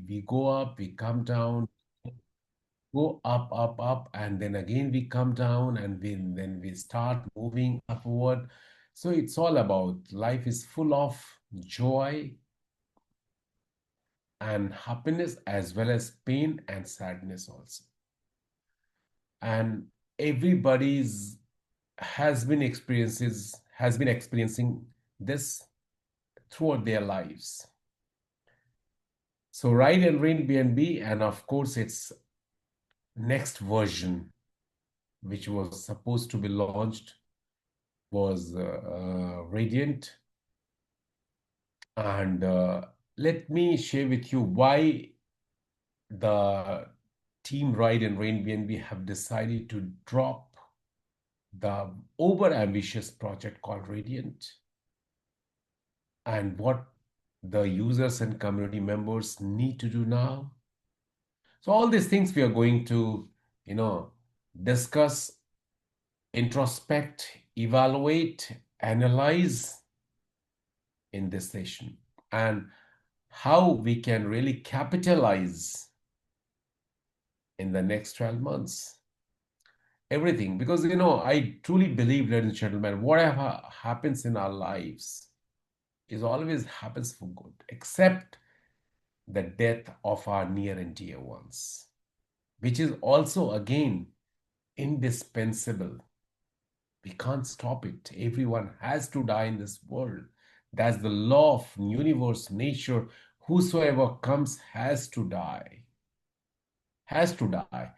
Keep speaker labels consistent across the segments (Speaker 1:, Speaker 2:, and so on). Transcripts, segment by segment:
Speaker 1: we go up, we come down, go up, up, up, and then again we come down, and then we start moving upward. So it's all about life is full of joy and happiness as well as pain and sadness also. And everybody's has been experiencing this throughout their lives. So Ride and RainBNB, and of course its next version, which was supposed to be launched, was Radiant. And let me share with you why the team Ride and RainBNB have decided to drop the over ambitious project called Radiant, and what the users and community members need to do now. So all these things we are going to, discuss, introspect, evaluate, analyze in this session, and how we can really capitalize in the next 12 months. Everything, because I truly believe, ladies and gentlemen, whatever happens in our lives is always happens for good, except the death of our near and dear ones, which is also again indispensable. We can't stop it. Everyone has to die in this world. That's the law of universe, nature. Whosoever comes has to die. Has to die.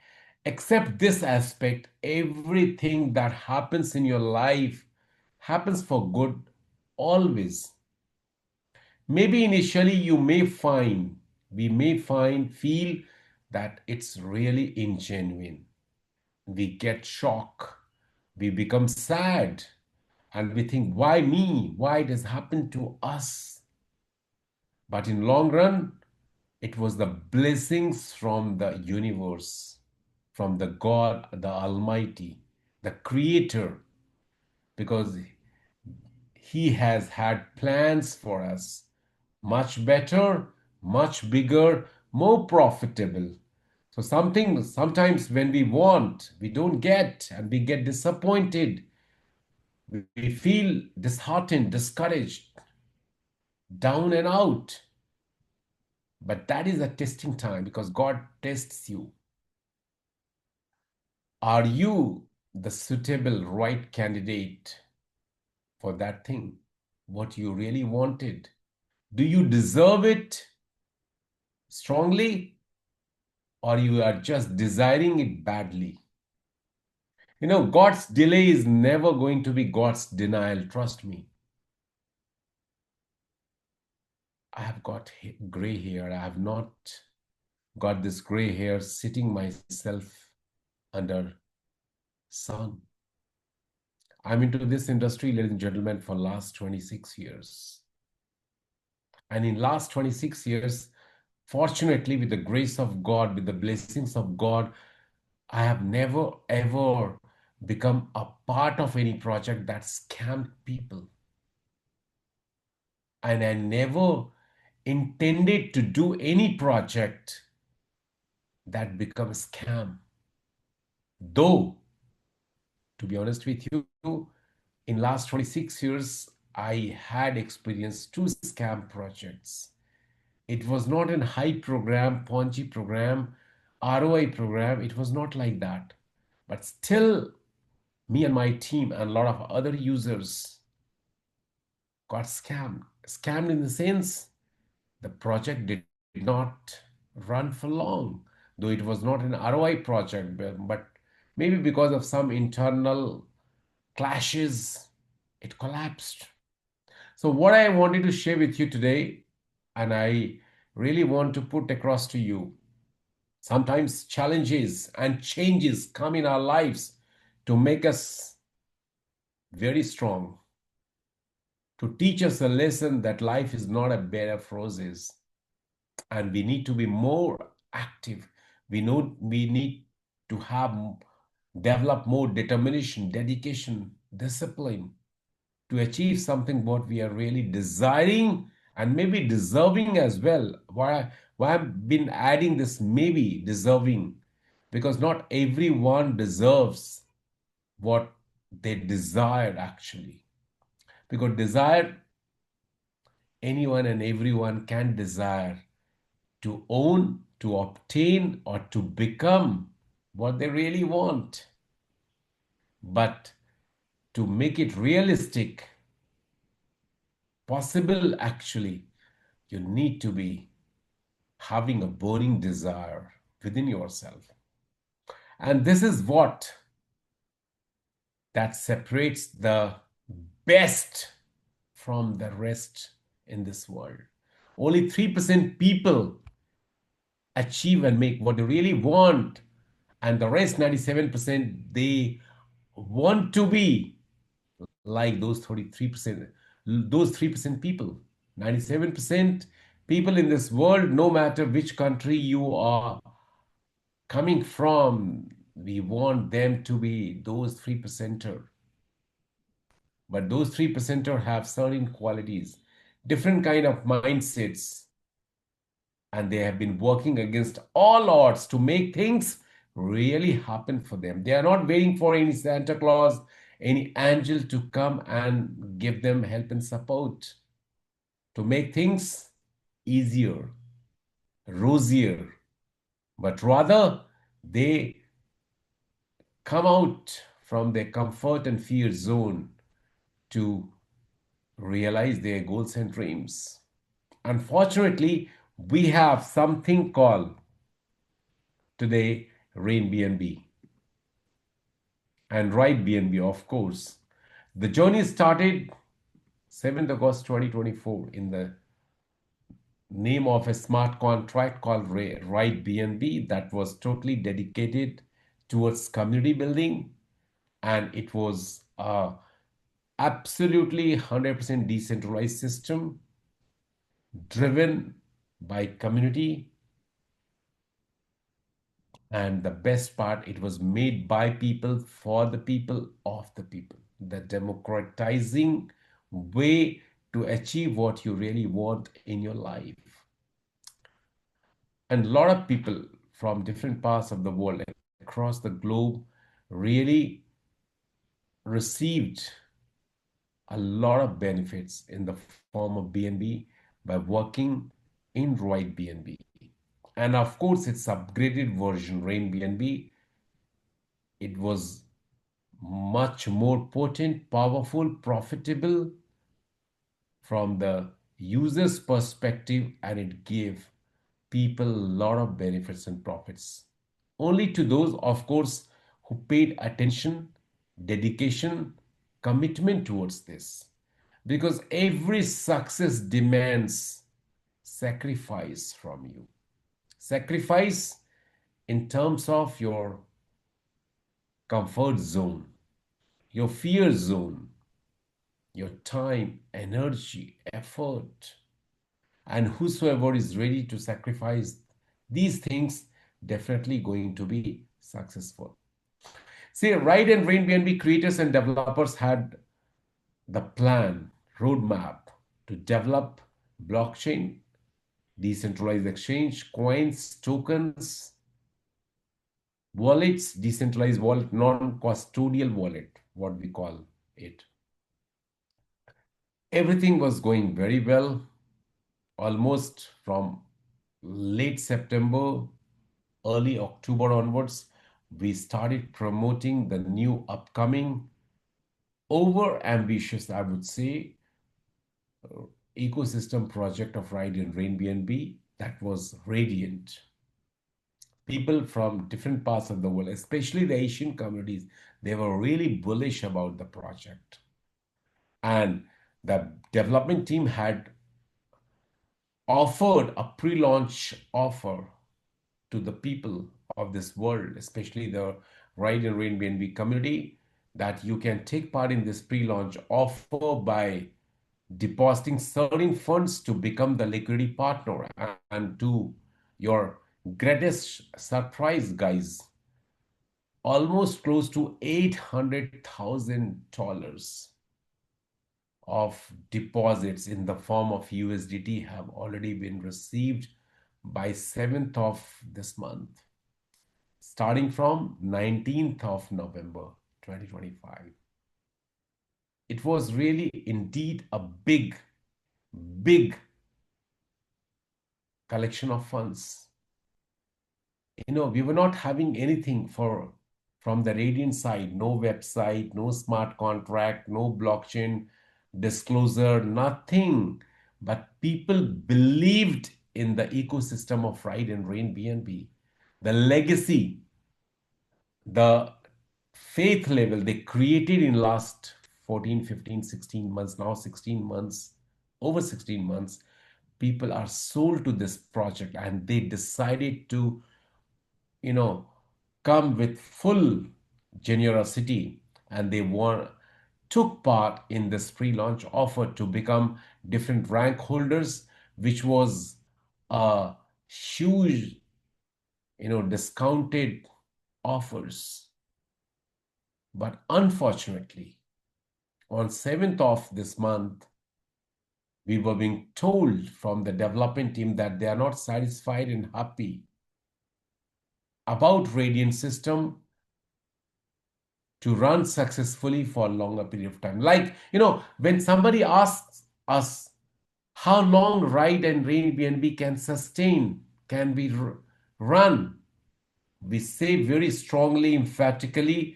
Speaker 1: Except this aspect, everything that happens in your life happens for good always. Maybe initially we may feel that it's really ingenuine. We get shock, we become sad, and we think, why me? Why it has happened to us? But in long run, it was the blessings from the universe, from the God, the Almighty, the Creator, because He has had plans for us much better, much bigger, more profitable. So sometimes when we want, we don't get, and we get disappointed. We feel disheartened, discouraged, down and out. But that is a testing time, because God tests you. Are you the suitable, right candidate for that thing? What you really wanted? Do you deserve it strongly, or you are just desiring it badly? God's delay is never going to be God's denial. Trust me. I have got gray hair. I have not got this gray hair sitting myself under sun. I'm into this industry, ladies and gentlemen, for last 26 years. And in last 26 years, fortunately, with the grace of God, with the blessings of God, I have never, ever become a part of any project that scammed people. And I never intended to do any project that becomes scam. Though, to be honest with you, in last 26 years, I had experienced 2 scam projects. It was not an high program, Ponzi program, ROI program. It was not like that. But still, me and my team and a lot of other users got scammed. Scammed in the sense the project did not run for long, though it was not an ROI project, but maybe because of some internal clashes, it collapsed. So what I wanted to share with you today, and I really want to put across to you, sometimes challenges and changes come in our lives to make us very strong, to teach us a lesson that life is not a bed of roses, and we need to be more active. We need to develop more determination, dedication, discipline to achieve something what we are really desiring and maybe deserving as well. Why I've been adding this maybe deserving? Because not everyone deserves what they desired actually. Because desire, anyone and everyone can desire to own, to obtain, or to become what they really want. But to make it realistic, possible actually, you need to be having a burning desire within yourself. And this is what that separates the best from the rest in this world. Only 3% people achieve and make what they really want, and the rest 97% they want to be like those 33%, those 3% people. 97% people in this world, no matter which country you are coming from, we want them to be those 3%er. But those 3%er have certain qualities, different kind of mindsets, and they have been working against all odds to make things really happen for them. They are not waiting for any Santa Claus, any angel to come and give them help and support to make things easier, rosier, but rather they come out from their comfort and fear zone to realize their goals and dreams. Unfortunately, we have something called today RainBNB and RideBNB, of course. The journey started 7th August 2024 in the name of a smart contract called RideBNB that was totally dedicated towards community building, and it was a absolutely 100% decentralized system driven by community. And the best part, it was made by people, for the people, of the people. The democratizing way to achieve what you really want in your life. And a lot of people from different parts of the world across the globe really received a lot of benefits in the form of BNB by working in RideBNB. And of course, its upgraded version, RainBNB, it was much more potent, powerful, profitable from the user's perspective, and it gave people a lot of benefits and profits. Only to those, of course, who paid attention, dedication, commitment towards this. Because every success demands sacrifice from you. Sacrifice in terms of your comfort zone, your fear zone, your time, energy, effort. And whosoever is ready to sacrifice these things, definitely going to be successful. See, Ride and RainBNB creators and developers had the plan, roadmap to develop blockchain, decentralized exchange, coins, tokens, wallets, decentralized wallet, non-custodial wallet, what we call it. Everything was going very well, almost from late September, early October onwards. We started promoting the new upcoming, over ambitious, I would say, ecosystem project of Ride and RainBNB, that was Radiant. People from different parts of the world, especially the Asian communities, they were really bullish about the project. And the development team had offered a pre-launch offer to the people of this world, especially the Ride and RainBNB community, that you can take part in this pre-launch offer by depositing certain funds to become the liquidity partner. And to your greatest surprise, guys, almost close to $800,000 of deposits in the form of USDT have already been received by 7th of this month, starting from 19th of November 2025. It was really indeed a big collection of funds. We were not having anything from the Radiant side, no website, no smart contract, no blockchain disclosure, nothing. But people believed in the ecosystem of Ride and Rain BNB, the legacy, the faith level they created in last 14, 15, 16 months, now 16 months, over 16 months. People are sold to this project and they decided to come with full generosity, and they took part in this pre-launch offer to become different rank holders, which was a huge discounted offers. But unfortunately, on 7th of this month, we were being told from the development team that they are not satisfied and happy about Radiant system to run successfully for a longer period of time. Like, when somebody asks us how long Ride and RainBNB can be run, we say very strongly, emphatically,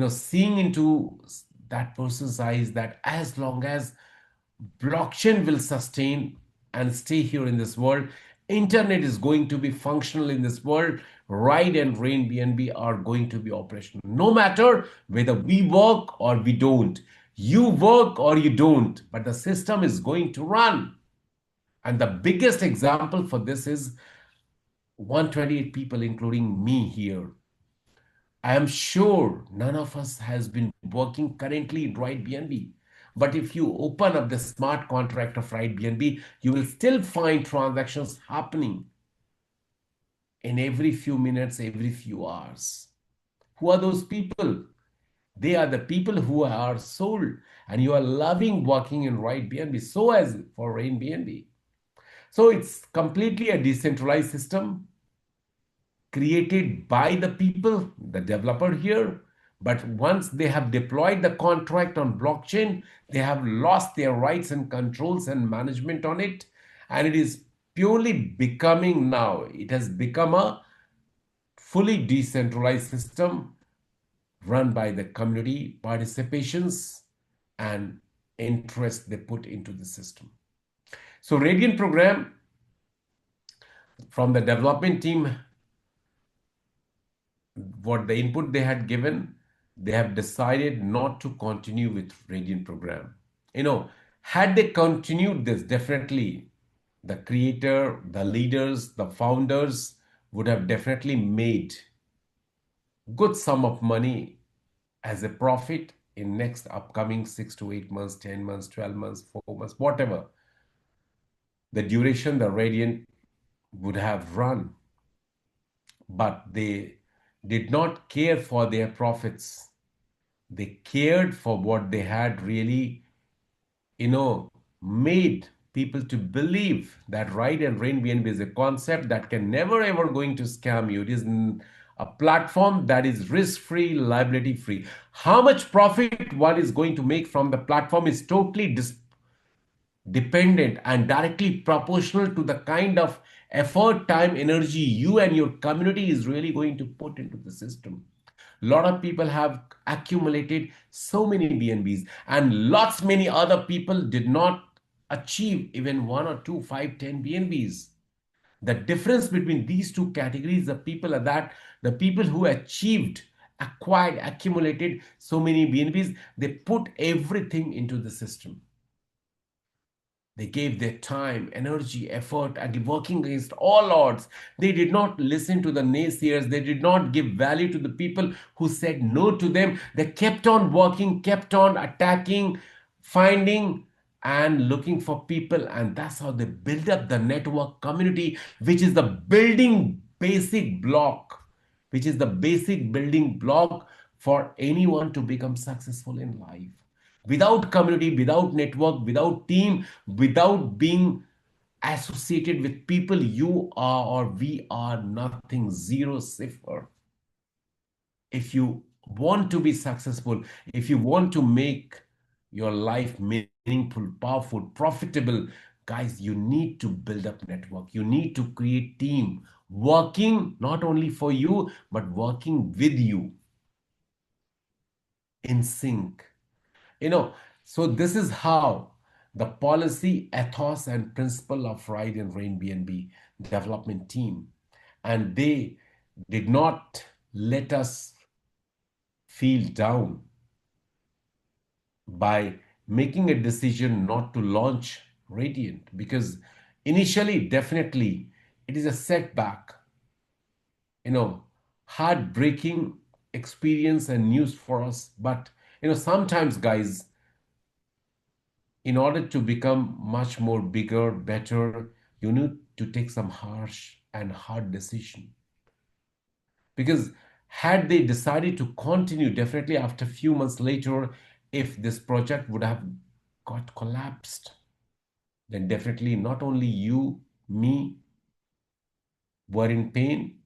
Speaker 1: seeing into that person's eyes, that as long as blockchain will sustain and stay here in this world, internet is going to be functional in this world, Ride and RainBNB are going to be operational. No matter whether we work or we don't, you work or you don't, but the system is going to run. And the biggest example for this is 128 people, including me here. I am sure none of us has been working currently in RideBNB. But if you open up the smart contract of RideBNB, you will still find transactions happening in every few minutes, every few hours. Who are those people? They are the people who are sold, and you are loving working in RideBNB, so as for RainBNB. So it's completely a decentralized system created by the people, the developer here. But once they have deployed the contract on blockchain, they have lost their rights and controls and management on it. And it is purely becoming now, it has become a fully decentralized system run by the community participations and interest they put into the system. So Radiant program from the development team, what the input they had given, they have decided not to continue with Radiant program. Had they continued this, definitely the creator, the leaders, the founders would have definitely made good sum of money as a profit in next upcoming 6 to 8 months, 10 months, 12 months, 4 months, whatever the duration the Radiant would have run. But they did not care for their profits. They cared for what they had really, made people to believe that Ride and RainBNB is a concept that can never ever going to scam you. It is a platform that is risk-free, liability-free. How much profit one is going to make from the platform is totally dependent and directly proportional to the kind of effort, time, energy you and your community is really going to put into the system. A lot of people have accumulated so many BNBs, and lots many other people did not achieve even 1 or 2, 5, 10 BNBs. The difference between these two categories of people are that the people who achieved, acquired, accumulated so many BNBs, they put everything into the system. They gave their time, energy, effort, and working against all odds. They did not listen to the naysayers. They did not give value to the people who said no to them. They kept on working, kept on attacking, finding and looking for people. And that's how they build up the network community, which is the building basic block, which is the basic building block for anyone to become successful in life. Without community, without network, without team, without being associated with people, you are or we are nothing, zero, cipher. If you want to be successful, if you want to make your life meaningful, powerful, profitable, guys, you need to build up network. You need to create team working not only for you, but working with you in sync. You know, so this is how the policy, ethos, and principle of Ride and Rain BNB development team, and they did not let us feel down by making a decision not to launch Radiant, because initially, definitely, it is a setback, you know, heartbreaking experience and news for us. But, sometimes, guys, in order to become much more bigger, better, you need to take some harsh and hard decision. Because had they decided to continue, definitely after a few months later, if this project would have got collapsed, then definitely not only you, me were in pain,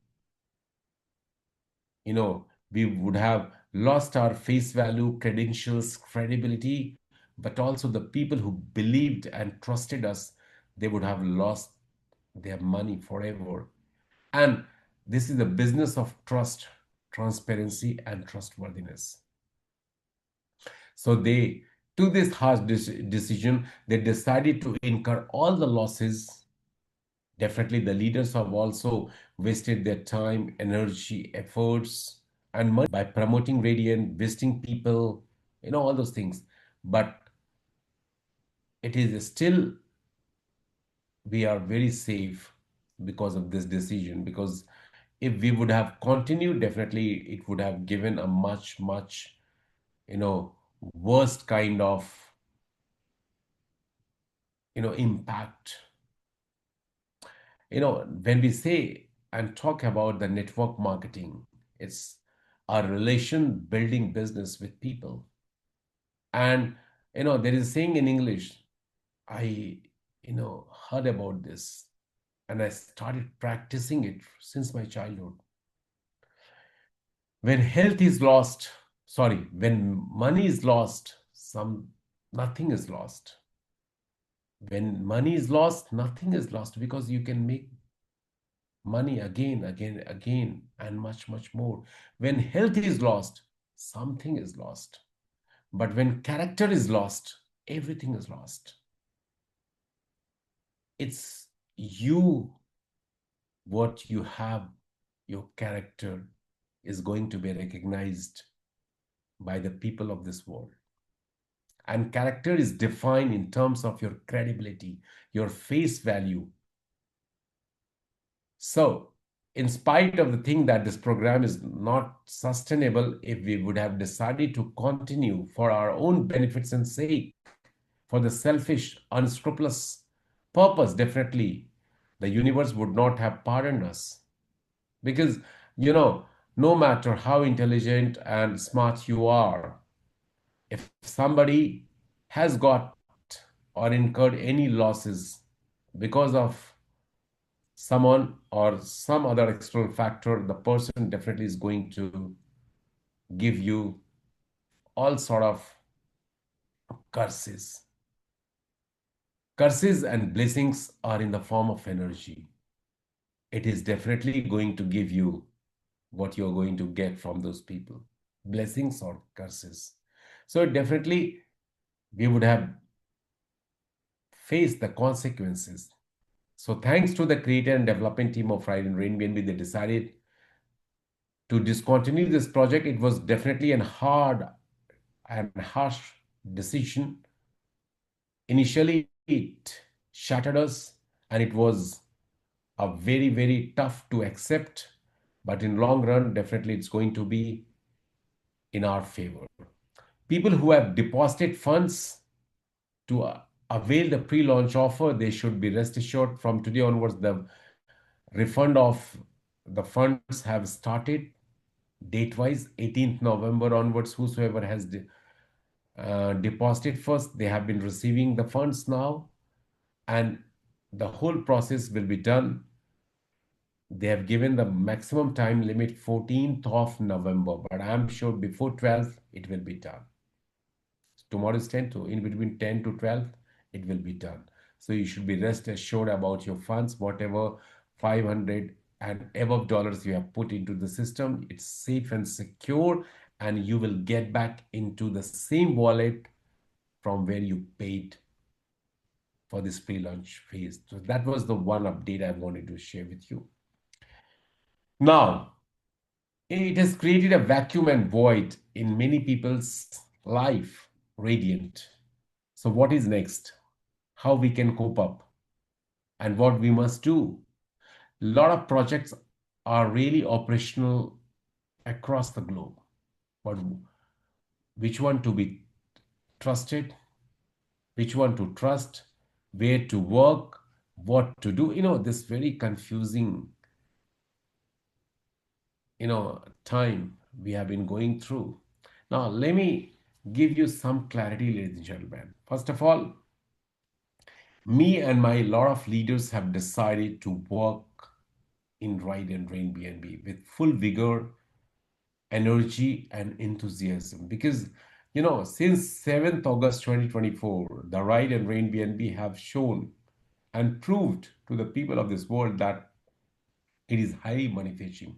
Speaker 1: we would have lost our face value, credentials, credibility, but also the people who believed and trusted us, they would have lost their money forever. And this is the business of trust, transparency, and trustworthiness. So they took this harsh decision. They decided to incur all the losses. Definitely, the leaders have also wasted their time, energy, efforts, and money by promoting Radiant, visiting people, all those things. But it is still, we are very safe because of this decision. Because if we would have continued, definitely it would have given a much, much, worst kind of, impact. When we say and talk about the network marketing, it's a relation building business with people. And, there is a saying in English, I, heard about this and I started practicing it since my childhood. When health is lost, sorry, when money is lost, nothing is lost. When money is lost, nothing is lost, because you can make money again, again, again, and much, much more. When health is lost, something is lost. But when character is lost, everything is lost. It's you, what you have, your character is going to be recognized by the people of this world. And character is defined in terms of your credibility, your face value. So, in spite of the thing that this program is not sustainable, if we would have decided to continue for our own benefits and sake, for the selfish, unscrupulous purpose, definitely the universe would not have pardoned us. Because, no matter how intelligent and smart you are, if somebody has got or incurred any losses because of someone or some other external factor, the person definitely is going to give you all sort of curses. Curses and blessings are in the form of energy. It is definitely going to give you what you're going to get from those people, blessings or curses. So definitely we would have faced the consequences. So thanks to the creator and development team of Ride and RainBNB, they decided to discontinue this project. It was definitely a hard and harsh decision. Initially, it shattered us, and it was a very, very tough to accept. But in long run, definitely it's going to be in our favor. People who have deposited funds to avail the pre-launch offer, they should be rest assured from today onwards, the refund of the funds have started date-wise, 18th November onwards. Whosoever has deposited first. They have been receiving the funds now, and the whole process will be done. They have given the maximum time limit 14th of November, but I'm sure before 12th it will be done. Tomorrow is 10 to, in between 10 to 12, it will be done. So you should be rest assured about your funds, whatever 500 and above dollars you have put into the system, it's safe and secure, and you will get back into the same wallet from where you paid for this pre-launch phase. So that was the one update I wanted to share with you. Now, it has created a vacuum and void in many people's life, Radiant. So what is next? How we can cope up and what we must do? A lot of projects are really operational across the globe, but which one to be trusted, which one to trust, where to work, what to do, this very confusing, time we have been going through. Now, let me give you some clarity, ladies and gentlemen. First of all, me and my lot of leaders have decided to work in Ride and RainBNB with full vigor, energy, and enthusiasm. Because, since 7th August 2024, the Ride and RainBNB have shown and proved to the people of this world that it is highly money fetching.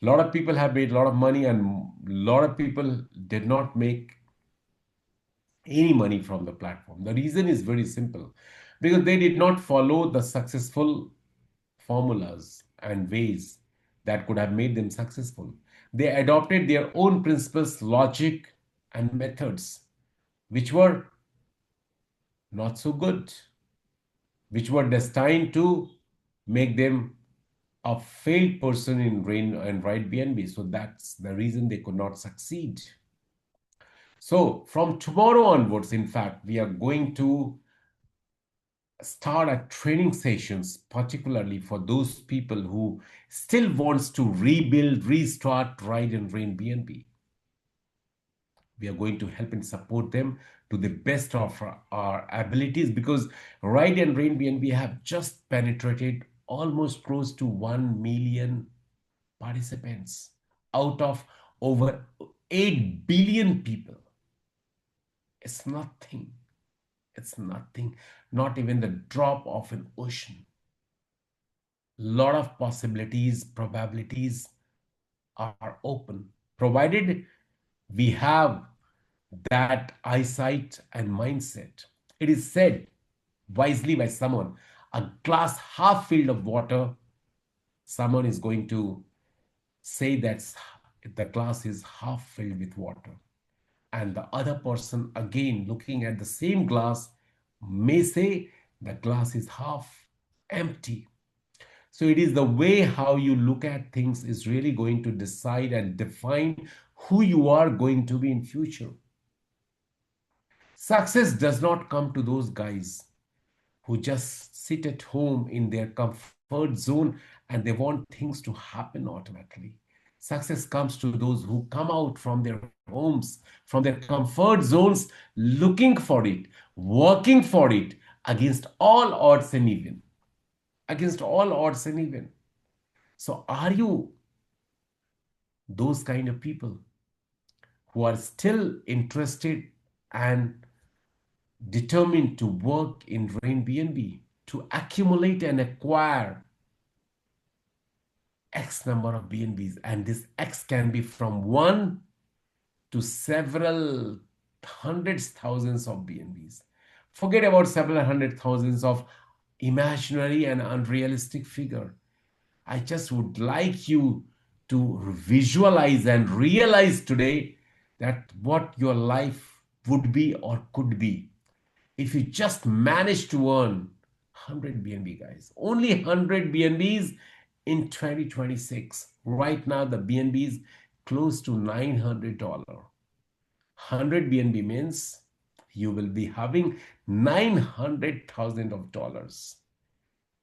Speaker 1: A lot of people have made a lot of money, and a lot of people did not make any money from the platform. The reason is very simple, because they did not follow the successful formulas and ways that could have made them successful. They adopted their own principles, logic, and methods, which were not so good, which were destined to make them a failed person in Rain and RideBNB. So that's the reason they could not succeed. So from tomorrow onwards, in fact, we are going to start a training sessions, particularly for those people who still wants to rebuild, restart Ride and RainBNB. We are going to help and support them to the best of our abilities, because Ride and RainBNB have just penetrated almost close to 1 million participants out of over 8 billion people. It's nothing. It's nothing, not even the drop of an ocean. Lot of possibilities, probabilities are open, provided we have that eyesight and mindset. It is said wisely by someone, a glass half filled of water, someone is going to say that the glass is half filled with water. And the other person, again, looking at the same glass, may say the glass is half empty. So it is the way how you look at things is really going to decide and define who you are going to be in future. Success does not come to those guys who just sit at home in their comfort zone and they want things to happen automatically. Success comes to those who come out from their homes, from their comfort zones, looking for it, working for it against all odds and even. Against all odds and even. So are you those kind of people who are still interested and determined to work in RainBNB to accumulate and acquire X number of BNBs? And this X can be from one to several hundreds, thousands of BNBs. Forget about several hundred thousands of imaginary and unrealistic figure. I just would like you to visualize and realize today that what your life would be or could be if you just manage to earn 100 BNB, guys. Only 100 BNBs in 2026. Right now, the BNB is close to $900. 100 BNB means you will be having $900,000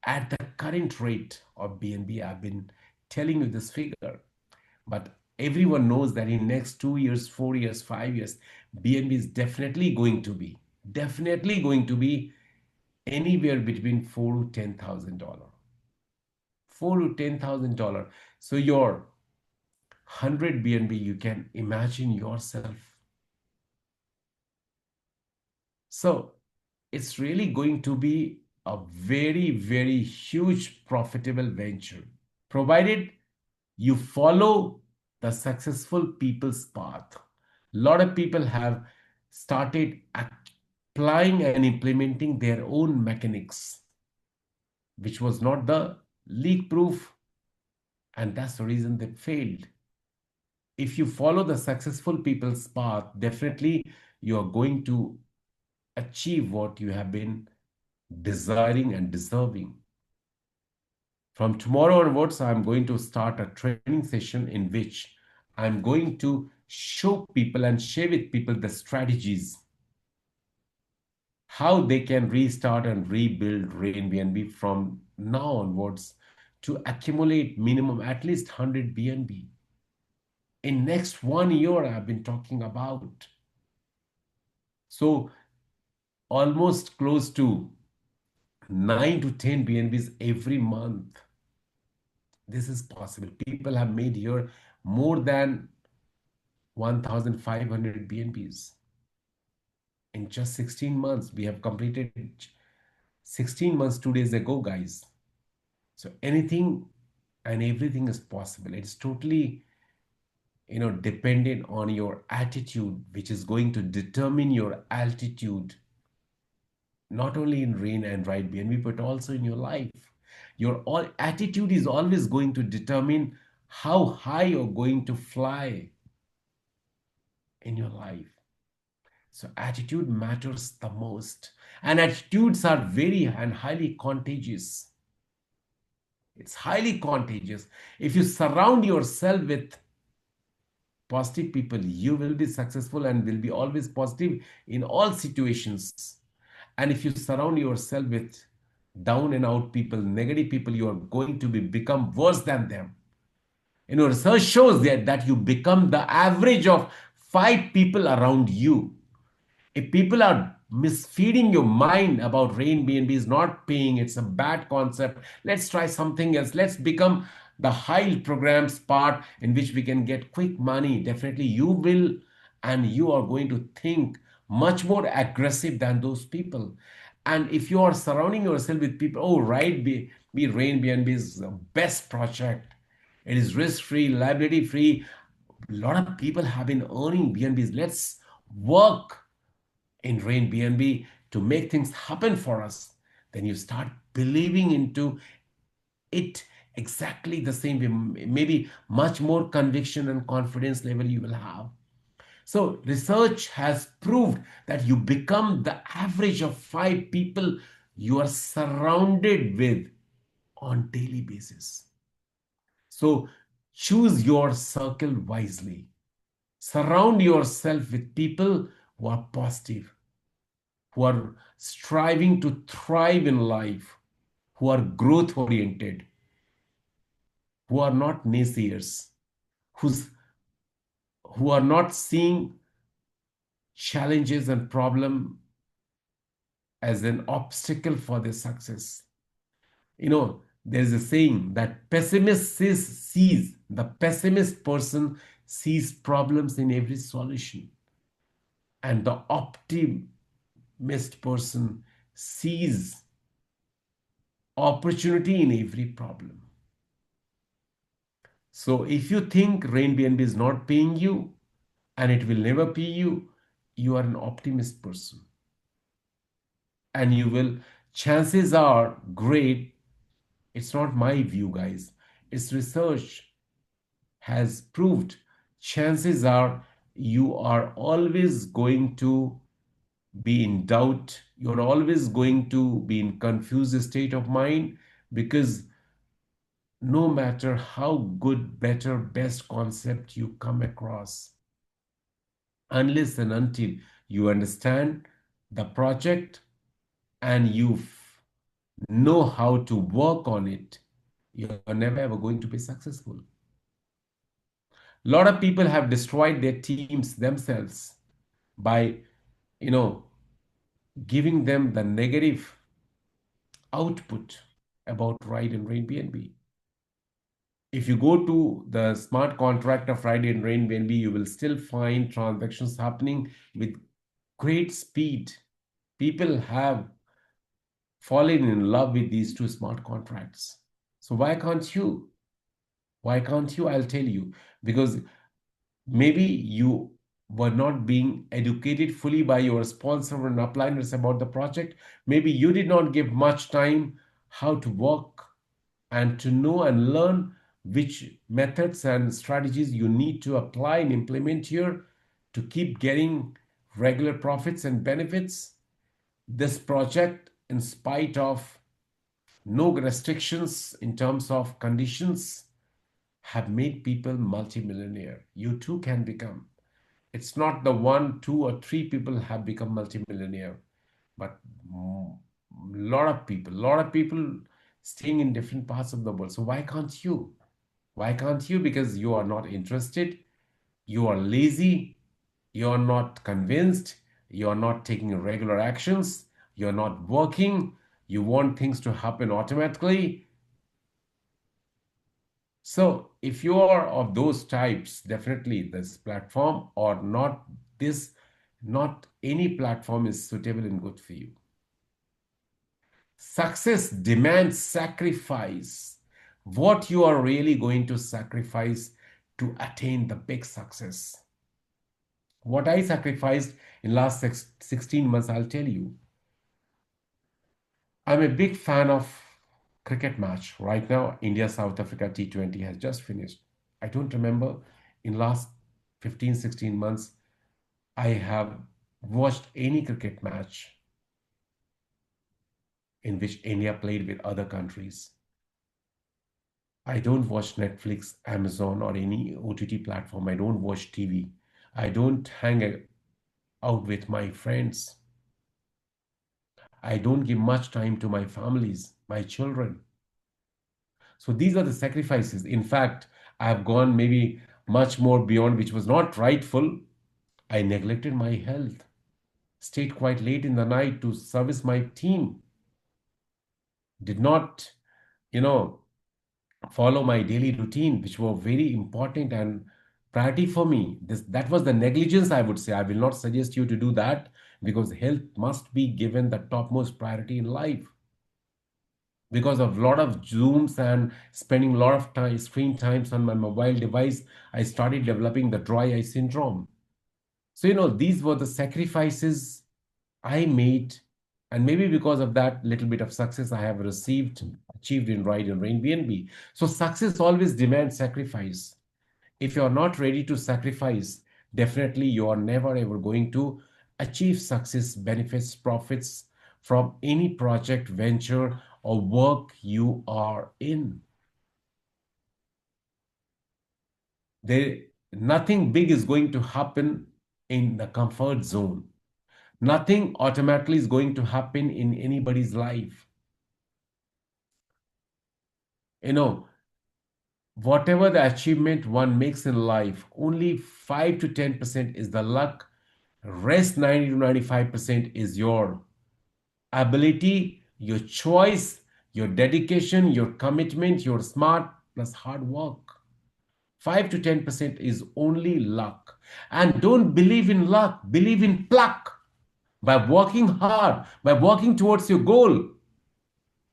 Speaker 1: at the current rate of BNB. I've been telling you this figure, but everyone knows that in next 2 years, 4 years, 5 years, BNB is definitely going to be anywhere between $4,000 to $10,000. $4,000 to $10,000. So your 100 BNB, you can imagine yourself. So it's really going to be a very, very huge profitable venture, provided you follow the successful people's path. A lot of people have started applying and implementing their own mechanics, which was not the leak proof, and that's the reason they failed. If you follow the successful people's path, definitely you are going to achieve what you have been desiring and deserving. From tomorrow onwards, I'm going to start a training session in which I'm going to show people and share with people the strategies, how they can restart and rebuild RainBNB from now onwards to accumulate minimum at least 100 BNB. In next 1 year, I've been talking about. So almost close to 9 to 10 BNBs every month. This is possible. People have made here more than 1,500 BNBs. In just 16 months, we have completed 16 months 2 days ago, guys. So anything and everything is possible. It's totally, dependent on your attitude, which is going to determine your altitude, not only in Rain and RideBNB, but also in your life. Your attitude is always going to determine how high you're going to fly in your life. So attitude matters the most. And attitudes are very and highly contagious. It's highly contagious. If you surround yourself with positive people, you will be successful and will be always positive in all situations. And if you surround yourself with down and out people, negative people, you are going to become worse than them. Research shows that you become the average of 5 people around you. If people are misfeeding your mind about RainBNB is not paying, it's a bad concept, let's try something else, let's become the high programs part in which we can get quick money, definitely you will, and you are going to think much more aggressive than those people. And if you are surrounding yourself with people, oh, RainBNB is the best project, it is risk-free, liability-free, a lot of people have been earning BNBs, let's work in RainBNB to make things happen for us, then you start believing into it exactly the same way, maybe much more conviction and confidence level you will have. So research has proved that you become the average of 5 people you are surrounded with on daily basis. So choose your circle wisely. Surround yourself with people who are positive, who are striving to thrive in life, who are growth oriented, who are not naysayers, who are not seeing challenges and problem as an obstacle for their success. There's a saying that the pessimist person sees problems in every solution, and the optimist person sees opportunity in every problem. So if you think RainBNB is not paying you and it will never pay you, you are an optimist person. And chances are great, it's not my view, guys, it's research has proved, chances are you are always going to be in doubt, you're always going to be in confused state of mind, because no matter how good, better, best concept you come across, unless and until you understand the project and you know how to work on it, you're never ever going to be successful. A lot of people have destroyed their teams themselves by, you know, giving them the negative output about Ride and RainBNB. If you go to the smart contract of Ride and RainBNB, you will still find transactions happening with great speed. People have fallen in love with these two smart contracts. So why can't you? Why can't you? I'll tell you. Because maybe you were not being educated fully by your sponsor and upliners about the project. Maybe you did not give much time how to work and to know and learn which methods and strategies you need to apply and implement here to keep getting regular profits and benefits. This project, in spite of no restrictions in terms of conditions, have made people multimillionaire. You too can become. It's not the one, two, or three people have become multimillionaire, but lot of people staying in different parts of the world. So why can't you? Why can't you? Because you are not interested, you are lazy, you are not convinced, you are not taking regular actions, you're not working, you want things to happen automatically. So if you are of those types, definitely this platform or not this, not any platform is suitable and good for you. Success demands sacrifice. What you are really going to sacrifice to attain the big success. What I sacrificed in last 16 months, I'll tell you. I'm a big fan of cricket match. Right now, India-South Africa T20 has just finished. I don't remember in last 15, 16 months, I have watched any cricket match in which India played with other countries. I don't watch Netflix, Amazon, or any OTT platform. I don't watch TV. I don't hang out with my friends. I don't give much time to my families, my children. So these are the sacrifices. In fact, I have gone maybe much more beyond, which was not rightful. I neglected my health, stayed quite late in the night to service my team, did not, you know, follow my daily routine, which were very important and priority for me. That was the negligence, I would say. I will not suggest you to do that because health must be given the topmost priority in life. Because of a lot of Zooms and spending a lot of time, screen times on my mobile device, I started developing the dry eye syndrome. So, these were the sacrifices I made. And maybe because of that little bit of success I have achieved in Ride and RainBNB. So success always demands sacrifice. If you're not ready to sacrifice, definitely you are never ever going to achieve success, benefits, profits from any project, venture, or work you are in. Nothing big is going to happen in the comfort zone. Nothing automatically is going to happen in anybody's life. Whatever the achievement one makes in life, only 5 to 10% is the luck. Rest 90 to 95% is your ability, your choice, your dedication, your commitment, your smart plus hard work. 5 to 10% is only luck. And don't believe in luck, believe in pluck. By working hard, by working towards your goal,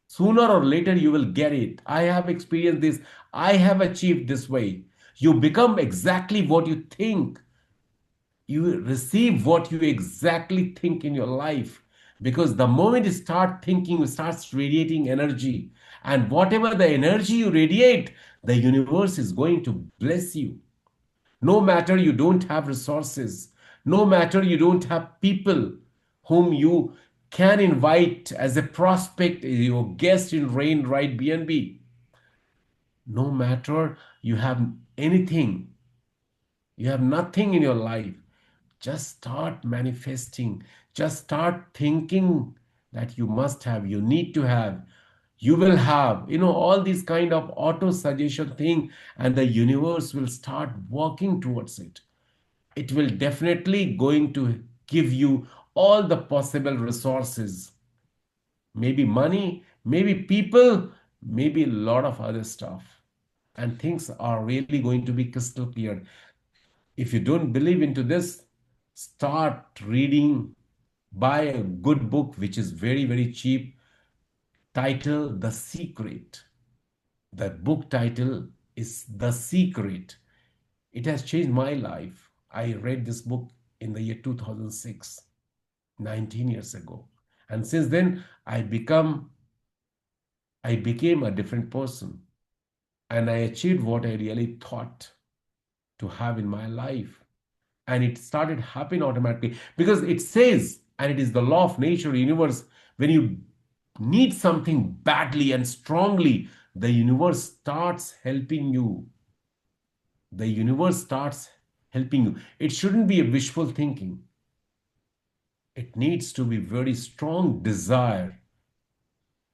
Speaker 1: sooner or later you will get it. I have experienced this. I have achieved this way. You become exactly what you think. You receive what you exactly think in your life. Because the moment you start thinking, it starts radiating energy. And whatever the energy you radiate, the universe is going to bless you. No matter you don't have resources, no matter you don't have people whom you can invite as a prospect, your guest in RideBNB, no matter you have anything, you have nothing in your life, just start manifesting, just start thinking that you must have, you need to have. You will have, all these kind of auto suggestion thing, and the universe will start working towards it. It will definitely going to give you all the possible resources, maybe money, maybe people, maybe a lot of other stuff. And things are really going to be crystal clear. If you don't believe into this, start reading, buy a good book, which is very, very cheap, title The Secret. The book title is The Secret. It has changed my life. I read this book in the year 2006, 19 years ago. And since then, I became a different person, and I achieved what I really thought to have in my life. And it started happening automatically because it says, and it is the law of nature, universe, when you need something badly and strongly, the universe starts helping you. The universe starts helping you. It shouldn't be a wishful thinking. It needs to be very strong desire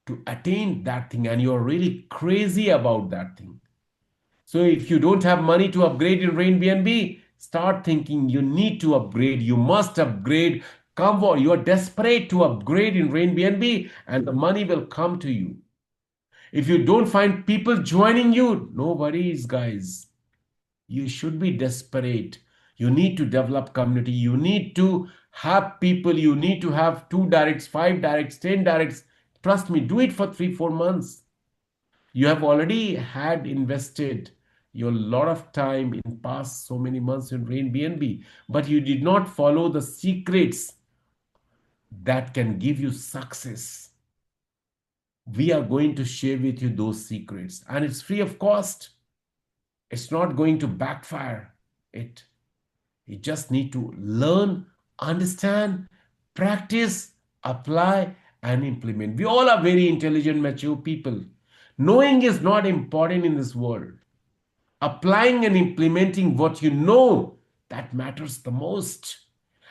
Speaker 1: to attain that thing, and you're really crazy about that thing. So if you don't have money to upgrade in RainBNB, start thinking you need to upgrade. You must upgrade. Come on, you are desperate to upgrade in RainBNB, and the money will come to you. If you don't find people joining you, no worries, guys. You should be desperate. You need to develop community. You need to have people. You need to have 2 directs, 5 directs, 10 directs. Trust me, do it for 3, 4 months. You have already had invested your lot of time in past so many months in RainBNB, but you did not follow the secrets that can give you success. We are going to share with you those secrets, and it's free of cost. It's not going to backfire it. You just need to learn, understand, practice, apply, and implement. We all are very intelligent, mature people. Knowing is not important in this world. Applying and implementing what you know, that matters the most.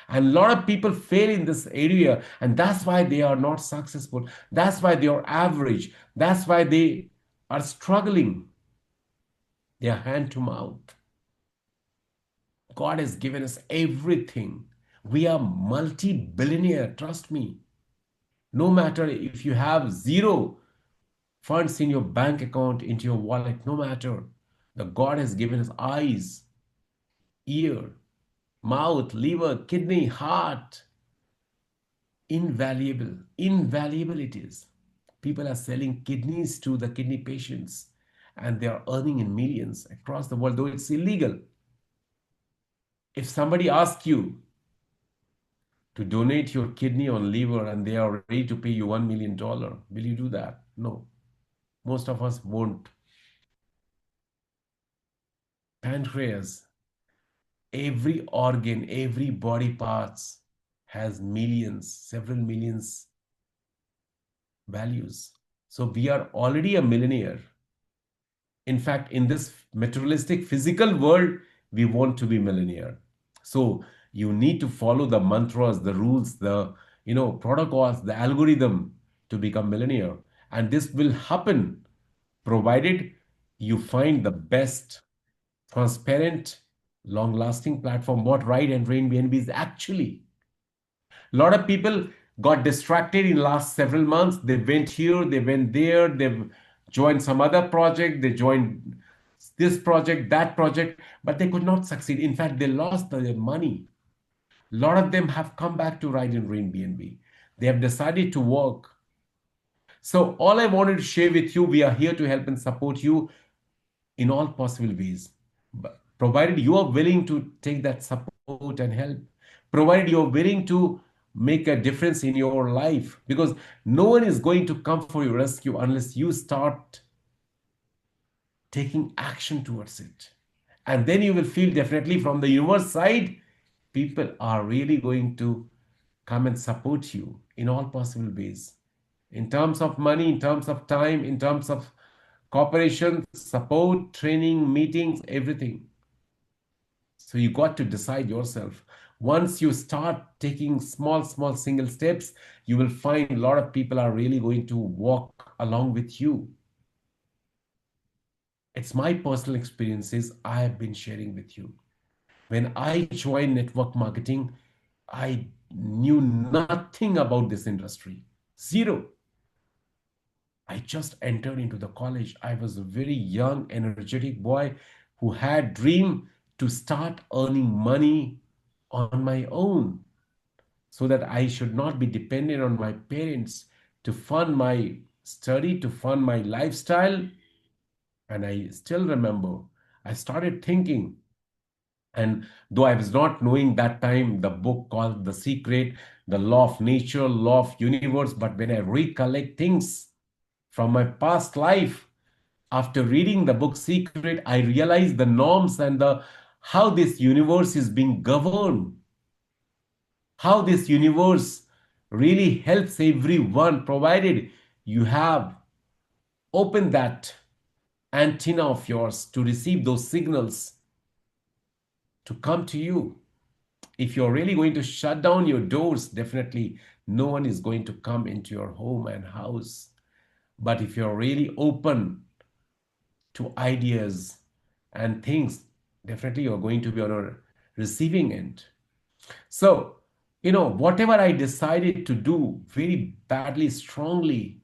Speaker 1: And a lot of people fail in this area, and that's why they are not successful. That's why they are average. That's why they are struggling. They are hand to mouth. God has given us everything. We are multi-billionaire, trust me. No matter if you have zero funds in your bank account, into your wallet, no matter. The God has given us eyes, ear, mouth, liver, kidney, heart. Invaluable. Invaluable it is. People are selling kidneys to the kidney patients, and they are earning in millions across the world, though it's illegal. If somebody asks you to donate your kidney or liver and they are ready to pay you $1 million, will you do that? No. Most of us won't. Pancreas, every organ, every body parts has millions, several millions values. So we are already a millionaire. In fact, in this materialistic physical world, we want to be millionaire. So you need to follow the mantras, the rules, the protocols, the algorithm to become millionaire. And this will happen provided you find the best, transparent, long-lasting platform. What Ride and RainBNB is actually. A lot of people got distracted in last several months. They went here, they went there, they've joined some other project, they joined this project, that project, but they could not succeed. In fact, they lost their money. A lot of them have come back to Ride and RainBNB. They have decided to work. So all I wanted to share with you, we are here to help and support you in all possible ways. But provided you are willing to take that support and help, provided you're willing to make a difference in your life, because no one is going to come for your rescue unless you start taking action towards it. And then you will feel definitely from the universe side, people are really going to come and support you in all possible ways. In terms of money, in terms of time, in terms of cooperation, support, training, meetings, everything. So you got to decide yourself. Once you start taking small single steps, you will find a lot of people are really going to walk along with you. It's my personal experiences I have been sharing with you. When I joined network marketing, I knew nothing about this industry. Zero. I just entered into the college. I was a very young, energetic boy who had dream to start earning money on my own so that I should not be dependent on my parents to fund my study, to fund my lifestyle. And I still remember I started thinking, and though I was not knowing that time the book called The Secret, the law of nature, law of universe, but when I recollect things from my past life, after reading the book Secret, I realized the norms and the how this universe is being governed, how this universe really helps everyone, provided you have opened that antenna of yours to receive those signals to come to you. If you're really going to shut down your doors, definitely no one is going to come into your home and house. But if you're really open to ideas and things, definitely you're going to be on a receiving end. So, whatever I decided to do very badly, strongly,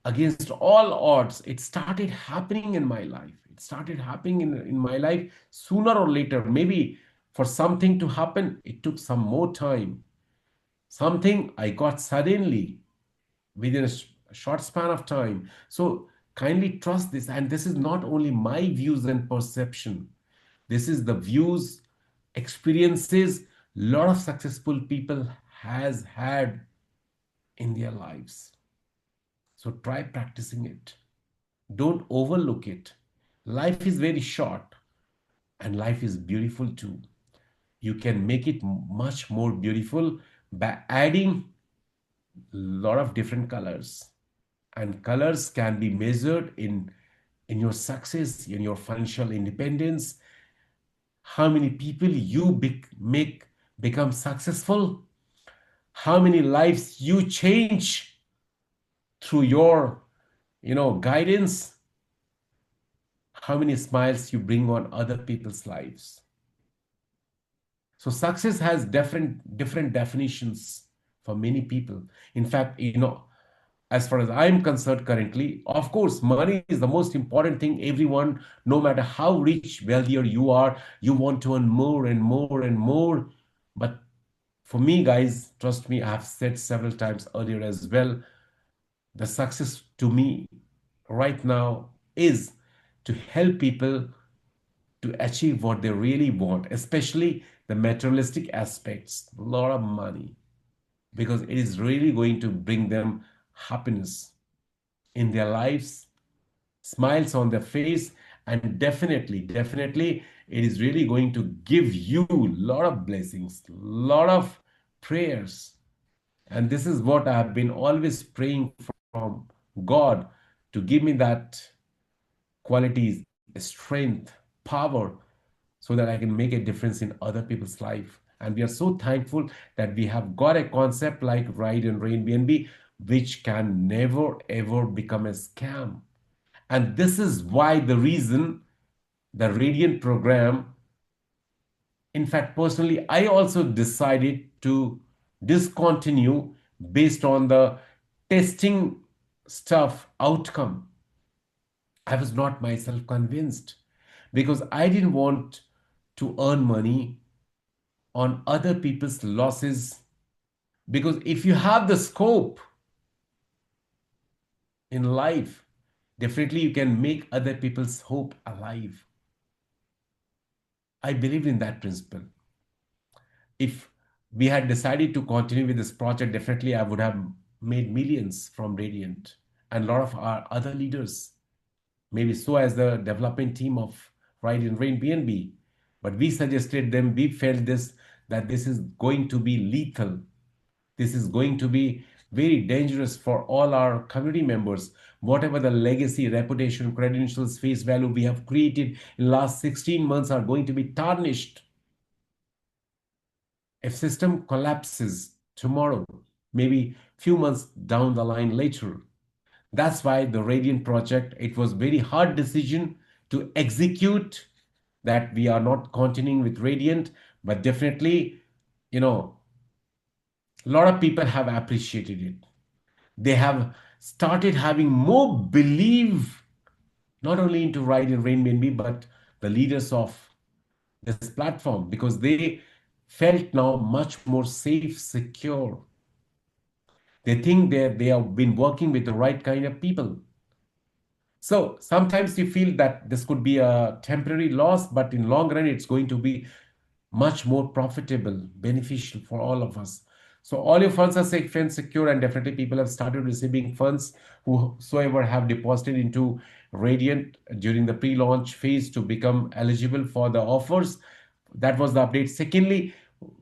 Speaker 1: against all odds, it started happening in my life. It started happening in my life sooner or later. Maybe for something to happen, it took some more time. Something I got suddenly within a short span of time. So kindly trust this. And this is not only my views and perception. This is the views, experiences a lot of successful people has had in their lives. So try practicing it. Don't overlook it. Life is very short and life is beautiful too. You can make it much more beautiful by adding a lot of different colors. And colors can be measured in your success, in your financial independence, how many people you make become successful, how many lives you change through your guidance, how many smiles you bring on other people's lives. So success has different definitions for many people. In fact, as far as I'm concerned currently, of course, money is the most important thing. Everyone, no matter how rich, wealthier you are, you want to earn more and more and more. But for me, guys, trust me, I have said several times earlier as well, the success to me right now is to help people to achieve what they really want, especially the materialistic aspects, a lot of money, because it is really going to bring them happiness in their lives, smiles on their face, and definitely, it is really going to give you a lot of blessings, a lot of prayers. And this is what I have been always praying from God to give me that qualities, strength, power, so that I can make a difference in other people's life. And we are so thankful that we have got a concept like Ride and RainBNB, which can never ever become a scam. And this is why the reason the Radiant program, in fact, personally, I also decided to discontinue based on the testing stuff outcome. I was not myself convinced because I didn't want to earn money on other people's losses. Because if you have the scope in life, definitely you can make other people's hope alive. I believed in that principle. If we had decided to continue with this project, definitely I would have made millions from Radiant and a lot of our other leaders, maybe so as the development team of Ride and RainBNB. But we suggested them, we felt that this is going to be lethal. This is going to be very dangerous for all our community members. Whatever the legacy, reputation, credentials, face value we have created in last 16 months are going to be tarnished. If system collapses tomorrow, maybe few months down the line later, That's why the Radiant project, it was very hard decision to execute that we are not continuing with Radiant, but definitely, you know, a lot of people have appreciated it. They have started having more belief not only into Ride and RainBNB, but the leaders of this platform because they felt now much more safe, secure. They think they have been working with the right kind of people. So sometimes you feel that this could be a temporary loss, but in long run, it's going to be much more profitable, beneficial for all of us. So all your funds are safe and secure, and definitely people have started receiving funds whosoever have deposited into Radiant during the pre-launch phase to become eligible for the offers. That was the update. Secondly,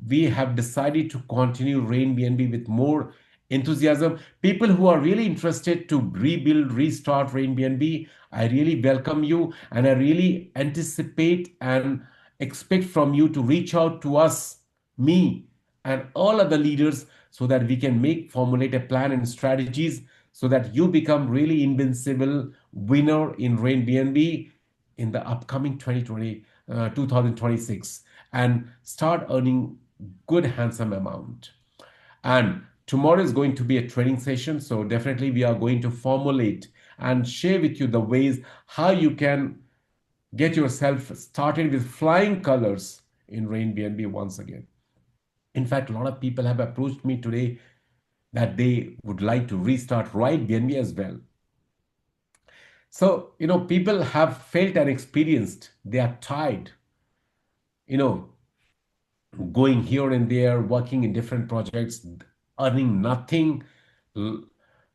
Speaker 1: we have decided to continue RainBNB with more enthusiasm. People who are really interested to rebuild, restart RainBNB, I really welcome you, and I really anticipate and expect from you to reach out to us, me, and all other leaders so that we can formulate a plan and strategies so that you become really invincible winner in RainBNB in the upcoming 2026 and start earning good handsome amount. And tomorrow is going to be a training session, so definitely we are going to formulate and share with you the ways how you can get yourself started with flying colors in RainBNB once again. In fact, a lot of people have approached me today that they would like to restart RideBNB as well. So, people have felt and experienced, they are tired, you know, going here and there, working in different projects, earning nothing, l-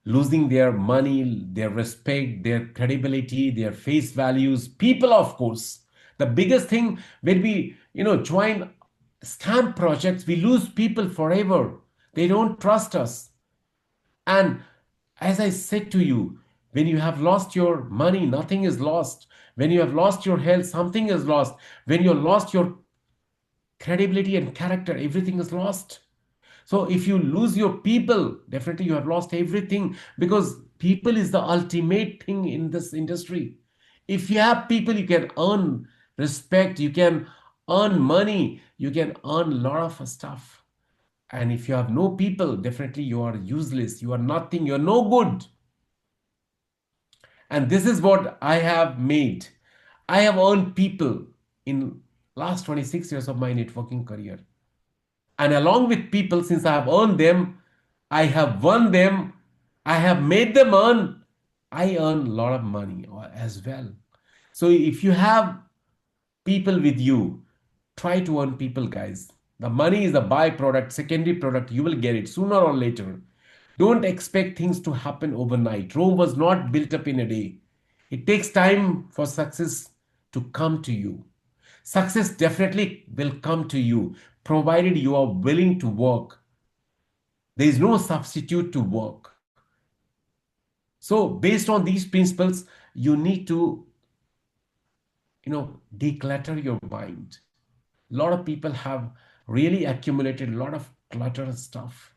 Speaker 1: losing their money, their respect, their credibility, their face values. People, of course, the biggest thing when we, join scam projects, we lose people forever. They don't trust us. And as I said to you, when you have lost your money, nothing is lost. When you have lost your health, something is lost. When you lost your credibility and character, everything is lost. So if you lose your people, definitely you have lost everything because people is the ultimate thing in this industry. If you have people, you can earn respect, you can earn money, you can earn a lot of stuff. And if you have no people, definitely you are useless, you are nothing, you are no good. And this is what I have made. I have earned people in last 26 years of my networking career. And along with people, since I have earned them, I have won them, I have made them earn, I earn a lot of money as well. So if you have people with you, try to earn people, guys. The money is a byproduct, secondary product. You will get it sooner or later. Don't expect things to happen overnight. Rome was not built up in a day. It takes time for success to come to you. Success definitely will come to you, provided you are willing to work. There is no substitute to work. So, based on these principles, you need to, declutter your mind. A lot of people have really accumulated a lot of clutter and stuff.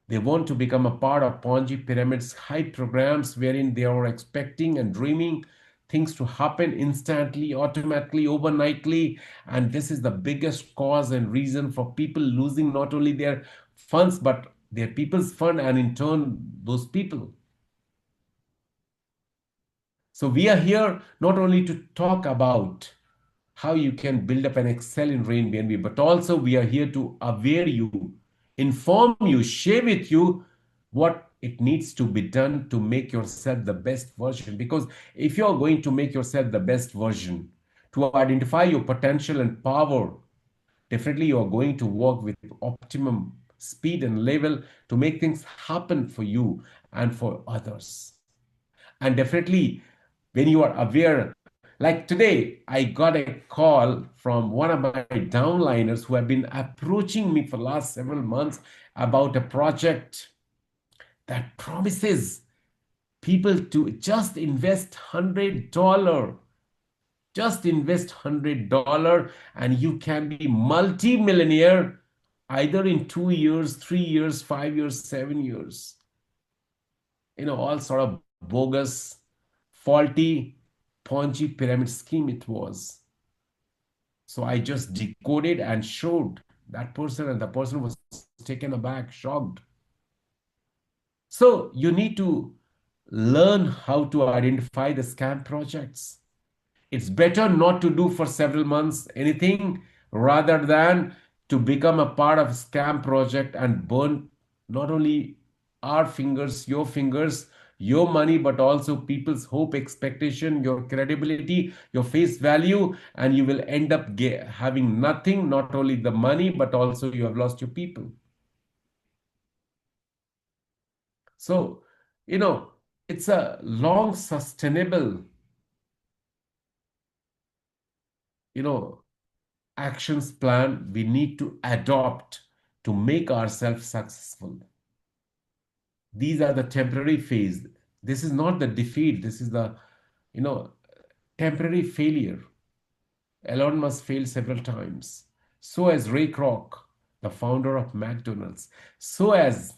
Speaker 1: They want to become a part of Ponzi pyramids, hype programs wherein they are expecting and dreaming things to happen instantly, automatically, overnightly. And this is the biggest cause and reason for people losing not only their funds, but their people's fund and in turn, those people. So we are here not only to talk about how you can build up and excel in RainBNB, but also we are here to aware you, inform you, share with you what it needs to be done to make yourself the best version. Because if you're going to make yourself the best version, to identify your potential and power, definitely you are going to work with optimum speed and level to make things happen for you and for others. And definitely, when you are aware, like today, I got a call from one of my downliners who have been approaching me for last several months about a project that promises people to just invest $100. Just invest $100 and you can be multi-millionaire either in 2 years, 3 years, 5 years, 7 years. all sort of bogus, faulty, Ponzi pyramid scheme it was. So I just decoded and showed that person, and the person was taken aback, shocked. So you need to learn how to identify the scam projects. It's better not to do for several months anything rather than to become a part of a scam project and burn not only our fingers, your money, but also people's hope, expectation, your credibility, your face value, and you will end up having nothing, not only the money, but also you have lost your people. So, you know, it's a long sustainable, you know, actions plan we need to adopt to make ourselves successful. These are the temporary phase. This is not the defeat. This is the, you know, temporary failure. Elon Musk failed several times. So has Ray Kroc, the founder of McDonald's. So has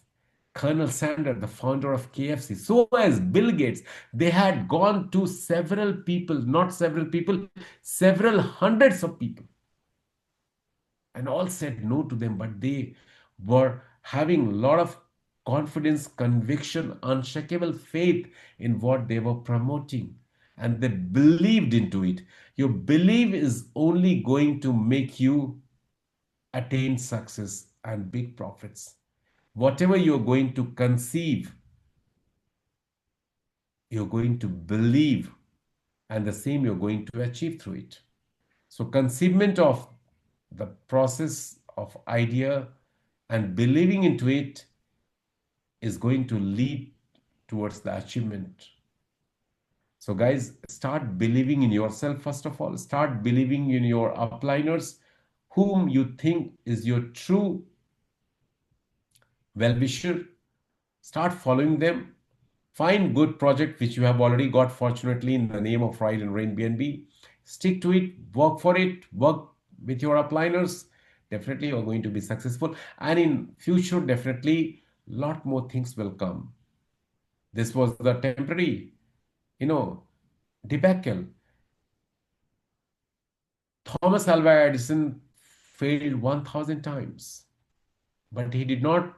Speaker 1: Colonel Sanders, the founder of KFC. So has Bill Gates. They had gone to several people, not several people, several hundreds of people, and all said no to them, but they were having a lot of confidence, conviction, unshakable faith in what they were promoting, and they believed into it. Your belief is only going to make you attain success and big profits. Whatever you're going to conceive, you're going to believe, and the same you're going to achieve through it. So conceivement of the process of idea and believing into it is going to lead towards the achievement. So guys, start believing in yourself first of all. Start believing in your upliners, whom you think is your true well-wisher. Start following them. Find good project which you have already got fortunately in the name of Ride and RainBNB. Stick to it, work for it, work with your upliners. Definitely you're going to be successful. And in future, definitely lot more things will come. This was the temporary, you know, debacle. Thomas Alva Edison failed 1,000 times, but he did not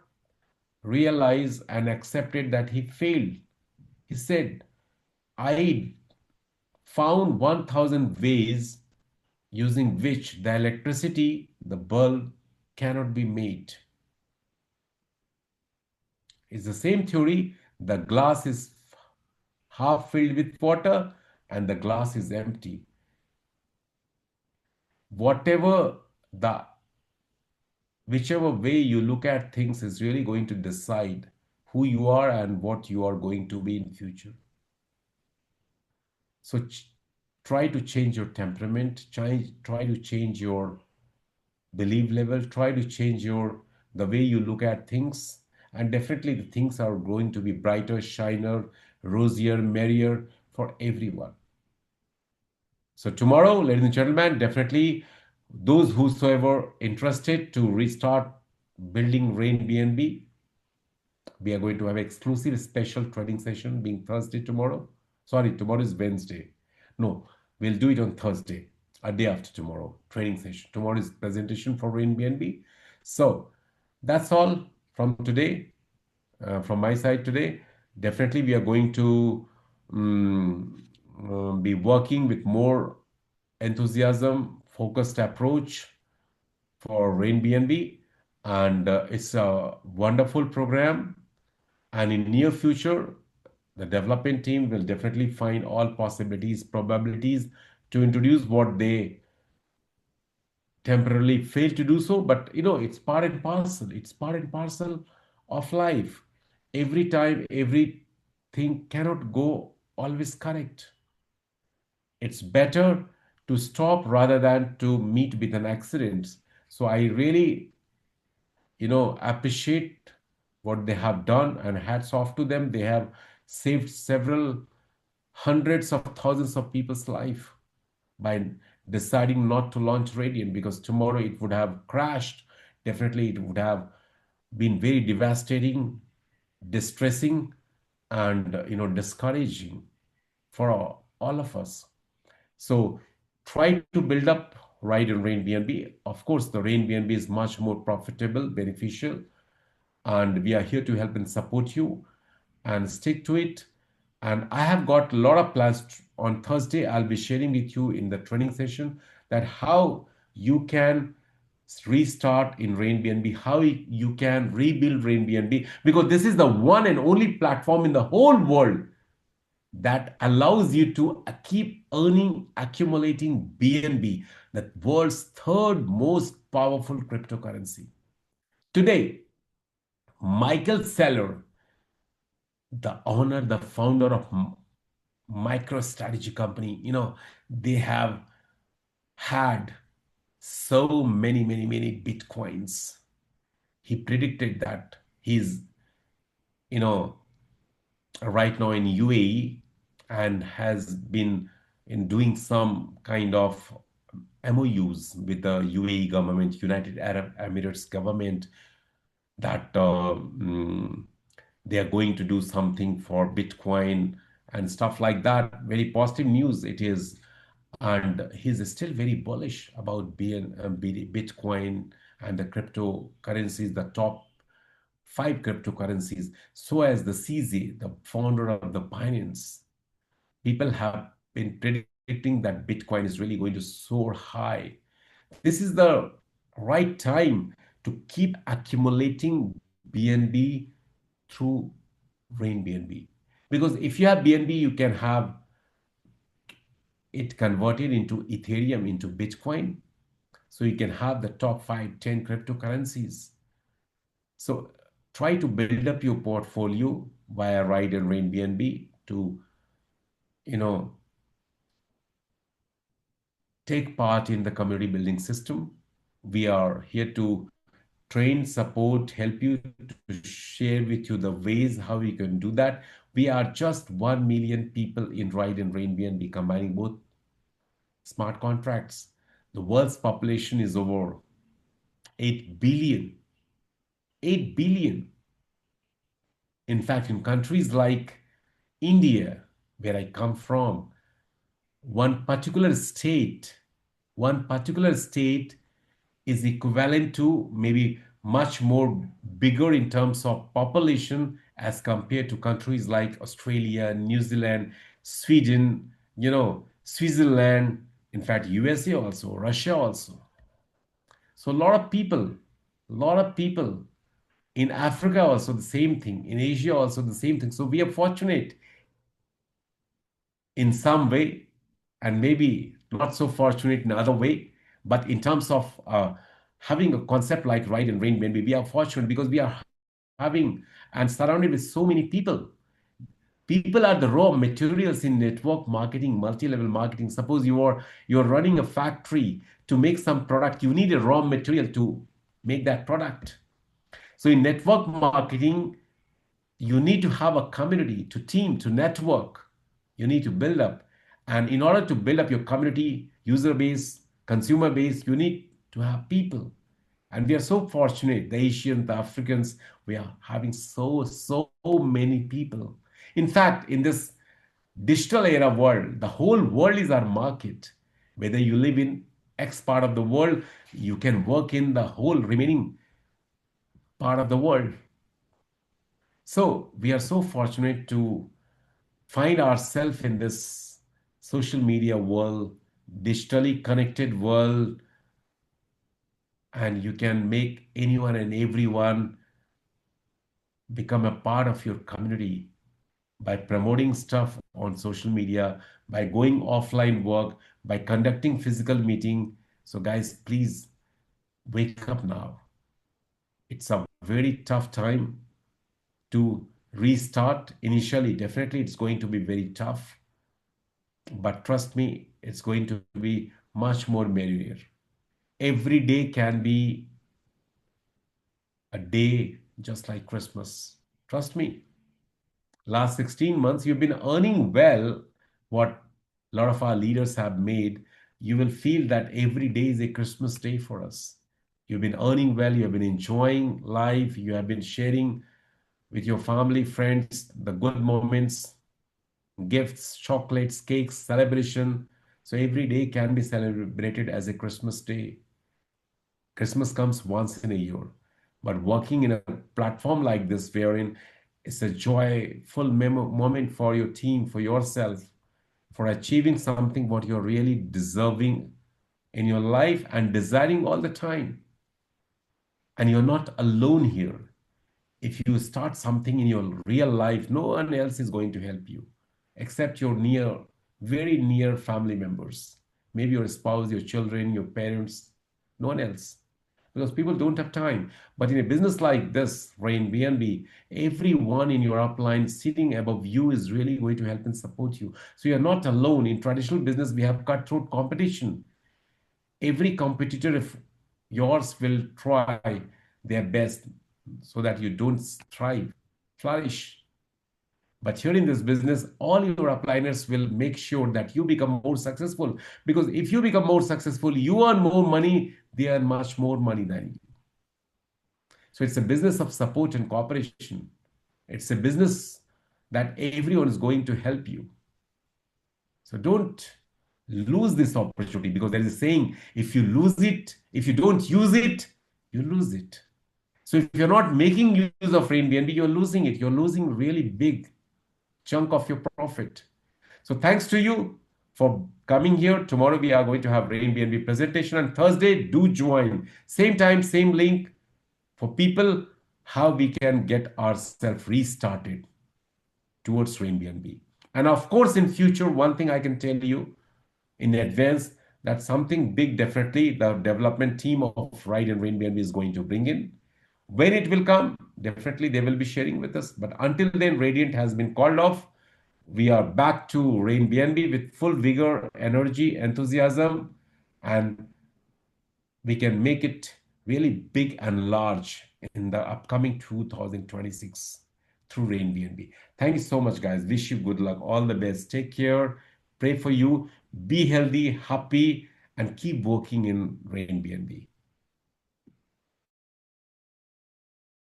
Speaker 1: realize and accepted that he failed. He said, I found 1,000 ways using which the electricity, the bulb, cannot be made. It's the same theory. The glass is half filled with water and the glass is empty. Whatever the whichever way you look at things is really going to decide who you are and what you are going to be in future. So try to change your temperament, try to change your belief level, try to change the way you look at things, and definitely the things are going to be brighter, shiner, rosier, merrier for everyone. So tomorrow, ladies and gentlemen, definitely those whosoever interested to restart building RainBNB, we are going to have exclusive special training session being Thursday tomorrow. Sorry, tomorrow is Wednesday. No, we'll do it on Thursday, a day after tomorrow, training session. Tomorrow is presentation for RainBNB. So that's all from today, from my side today. Definitely, we are going to be working with more enthusiasm, focused approach for RainBNB, and it's a wonderful program. And in near future, the development team will definitely find all possibilities, probabilities to introduce what they temporarily failed to do so. But it's part and parcel. It's part and parcel of life. Every time, everything cannot go always correct. It's better to stop rather than to meet with an accident. So I really, appreciate what they have done, and hats off to them. They have saved several hundreds of thousands of people's life by deciding not to launch Radiant, because tomorrow it would have crashed. Definitely it would have been very devastating, distressing, and discouraging for all of us. So try to build up Ride and Rain BNB. Of course, the Rain BNB is much more profitable, beneficial, and we are here to help and support you and stick to it. And I have got a lot of plans on Thursday. I'll be sharing with you in the training session that how you can restart in RainBNB, how you can rebuild RainBNB, because this is the one and only platform in the whole world that allows you to keep earning, accumulating BNB, the world's third most powerful cryptocurrency. Today, Michael Saylor, the owner, the founder of MicroStrategy company, they have had so many Bitcoins. He predicted that he's, you know, right now in UAE and has been in doing some kind of MOUs with the UAE government, United Arab Emirates government, that they are going to do something for Bitcoin and stuff like that. Very positive news it is. And he's still very bullish about Bitcoin and the cryptocurrencies, the top five cryptocurrencies. So as the CZ, the founder of the Binance, people have been predicting that Bitcoin is really going to soar high. This is the right time to keep accumulating BNB through RainBNB. Because if you have BNB, you can have it converted into Ethereum, into Bitcoin. So you can have the top 5, 10 cryptocurrencies. So try to build up your portfolio via Ride and RainBNB to, you know, take part in the community building system. We are here to train, support, help you to share with you the ways how you can do that. We are just 1 million people in Ride and RainBNB, combining both smart contracts. The world's population is over 8 billion. 8 billion. In fact, in countries like India, where I come from, one particular state, one particular state is equivalent to maybe much more bigger in terms of population as compared to countries like Australia, New Zealand, Sweden, Switzerland, in fact, USA also, Russia also. So a lot of people in Africa also the same thing, in Asia also the same thing. So we are fortunate in some way, and maybe not so fortunate in other way. But in terms of having a concept like Ride and Rain, maybe we are fortunate because we are having and surrounded with so many people. People are the raw materials in network marketing, multi-level marketing. Suppose you're running a factory to make some product, you need a raw material to make that product. So in network marketing, you need to have a community, to team, to network. You need to build up. And in order to build up your community, user base, consumer base, you need to have people. And we are so fortunate, the Asians, the Africans, we are having so many people. In fact, in this digital era world, the whole world is our market. Whether you live in X part of the world, you can work in the whole remaining part of the world. So we are so fortunate to find ourselves in this social media world, digitally connected world, and you can make anyone and everyone become a part of your community by promoting stuff on social media, by going offline work, by conducting physical meeting. So guys, please wake up now. It's a very tough time to restart. Initially, definitely it's going to be very tough, but trust me, it's going to be much more merrier. Every day can be a day just like Christmas. Trust me. Last 16 months, you've been earning well what a lot of our leaders have made. You will feel that every day is a Christmas day for us. You've been earning well, you have been enjoying life, you have been sharing with your family, friends, the good moments, gifts, chocolates, cakes, celebration. So every day can be celebrated as a Christmas day. Christmas comes once in a year. But working in a platform like this, wherein it's a joyful moment for your team, for yourself, for achieving something what you're really deserving in your life and desiring all the time. And you're not alone here. If you start something in your real life, no one else is going to help you except your very near family members. Maybe your spouse, your children, your parents, no one else. Because people don't have time. But in a business like this, RainBNB, everyone in your upline sitting above you is really going to help and support you. So you're not alone. In traditional business, we have cutthroat competition. Every competitor of yours will try their best so that you don't thrive, flourish. But here in this business, all your upliners will make sure that you become more successful. Because if you become more successful, you earn more money, they earn much more money than you. So it's a business of support and cooperation. It's a business that everyone is going to help you. So don't lose this opportunity, because there is a saying, if you lose it, if you don't use it, you lose it. So if you're not making use of RainBNB, you're losing it. You're losing really big chunk of your profit. So thanks to you for coming here. Tomorrow we are going to have RainBNB presentation, and Thursday do join. Same time, same link for people, how we can get ourselves restarted towards RainBNB. And of course, in future, one thing I can tell you in advance, that something big definitely the development team of Ride and RainBNB is going to bring in. When it will come, definitely they will be sharing with us. But until then, Radiant has been called off. We are back to RainBNB with full vigor, energy, enthusiasm, and we can make it really big and large in the upcoming 2026 through RainBNB. Thank you so much, guys. Wish you good luck. All the best. Take care. Pray for you. Be healthy, happy, and keep working in RainBNB.